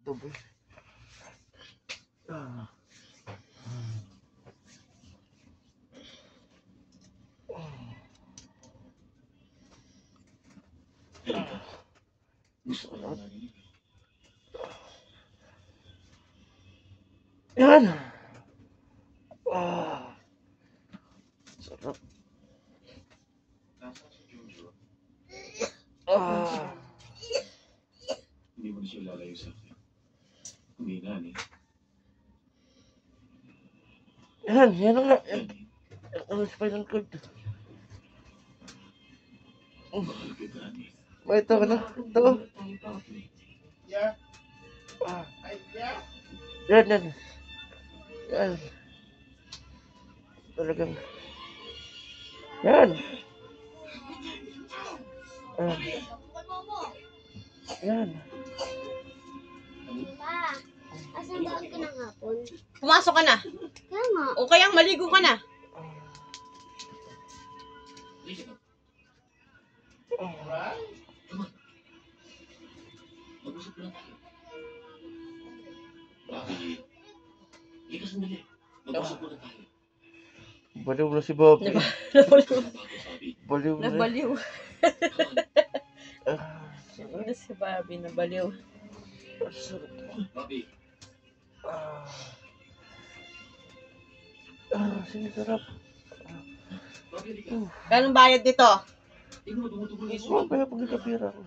ito, boy. Sarap. Yan. Sarap. Hindi mo na siya lalayo sa akin. Hindi na, eh. Yan na nga. Ang spinal cord. Mahal kita, eh. May ito ka na. Ito. Yeah. Yeah. Yan. Yan. Talagang. Yan. Yan. Pa, asan doon ka ng hapon? Pumasok ka na. Kaya nga. O kayang maligo ka na. Mag-usap lang tayo. Bakit? Ika sandali. Mag-usap muna tayo. Baliw na si Bobby. Baliw na. Nabaliw. Ano si Bobby? Nabaliw. Bobby. Sinisarap. Bobby, hindi ka. Kanong bayad dito? Hindi mo tumutugon yung Huwag kaya pag nagkapira ko.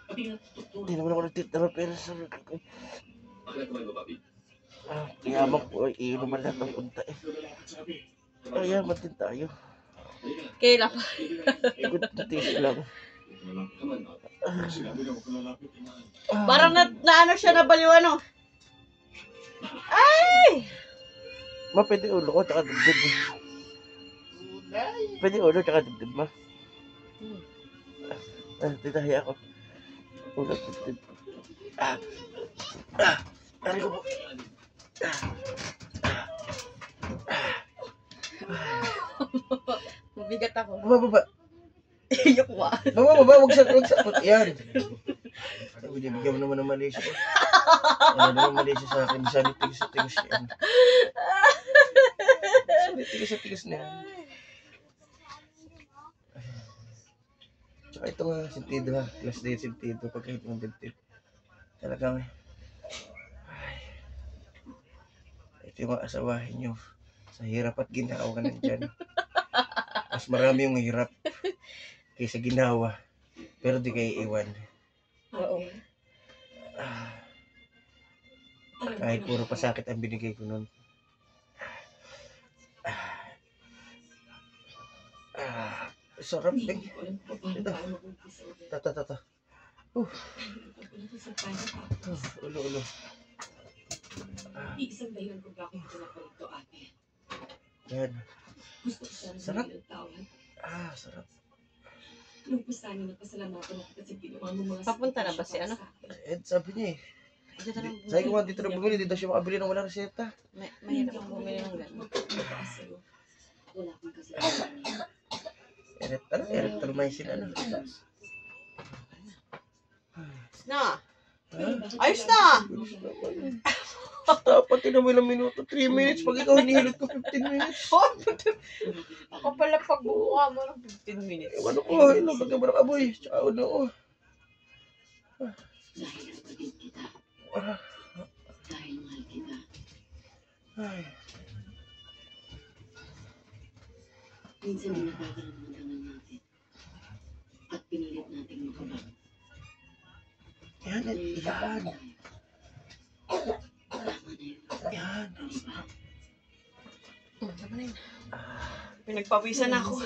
Hindi naman ako nagtitira pero sa Bakit naman ba, Bobby? yaman ko ay iinuman lahat ng punta eh. Yaman din tayo. Kailan pa? Ikot na tiis lang. Come on, sinabi na huwag ka lalapit. Parang na ano siya, nabaliw ano. Ay! Ma, pwede ulo ko tsaka dibdib. Pwede ulo tsaka dibdib, ma. Titahi ako. Ulo, dibdib. Tari ko po. Mabigat ako. Baba. Iyok wa. Baba. Huwag sa. Yan. Binibigyan mo naman ng Malaysia. Ano naman Malaysia sa akin. Sana tigis yan. Sana tigis na yan. Tsaka ito nga, sentido ha. Plus day sentido pagkahit ng dibdib. Talagang, ito yung mga asawahin nyo. Sa hirap at ginawa ka nandyan. Mas marami yung hirap kaysa ginawa. Pero di kayo iwan. Oo. Kahit puro pasakit ang binigay ko nun. Sarap din. Ito. Tata. Ulo. Iisang dahilan kung bakit ko napalit to, ate. Yan. Gusto ko sana Sarap. ng tawad. Sarap. Nung pasani, nagpasalamatan ako kasi ginawa mo mga Papunta na ba si ano? Ed, sabi niya eh. Sabi ko nga dito na bumili, dito siya makabili ng walang reseta. Mahirap ang bumili ng gano'n. Wala akong kasalanan. Erythromycin ano. Na! Ha? Ayos na! Dapat tinan mo ilang minuto, 3 minutes. Pag ikaw hinihilot ko, 15 minutes. Ako pala pagbubuka mo ng 15 minutes. Ano ko, ilabag mo ng aboy. Tsaka ano ko. Dahil kapatid kita. Dahil mahal kita. Ay. Minsan ay nakakaramandaman natin. At pinilit natin makabag. Yan. Tama na yun. Yan. Tama na yun. Pinagpawisan ako.